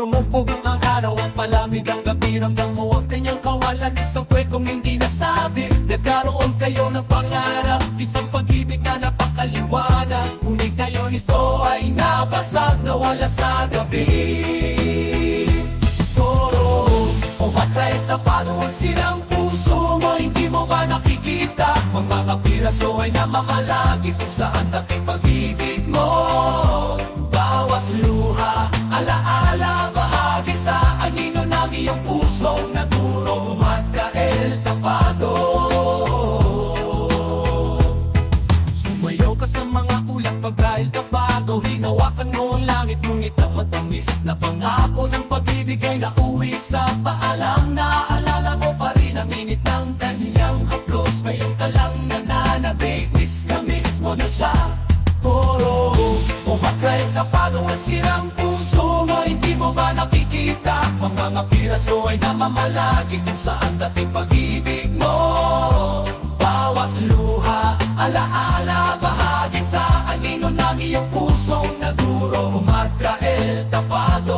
Rumupog ang araw, ang palamig ang gabi. Ramdam mo ang kanyang kawalan, isang kwentong hindi nasabi. Nagkaroon kayo ng pangarap, isang pag-ibig na napakaliwanag. Ngunit ngayon ito ay nabasag, nawala sa gabi. Siguro, umatay at napano ang sirang puso mo. Hindi mo ba nakikita? Ang mga piraso ay namamalagi kung saan dating pag-ibig mo. Bawat luha, alaala, bahagi sa anino ng iyong pusong naguro. Magkael tapado. Sumayaw ka sa mga ulap pagkail tapado. Hinawakan mo ang langit, ngunit ang matamis na pangako ng pag-ibig ay nauwi sa paalam. Naalala mo pa rin ang init ng kanyang haplos. Ngayon ka lang nananabik, miss na miss mo na siya. Puro umatray na paano ang sirang puso mo. Hindi mo ba nakikita? Ang mga piraso ay namamalagi kung saan dating pag-ibig mo. Bawat luha, alaala, bahagi sa anino ng iyong pusong naguro. Magkael tapado.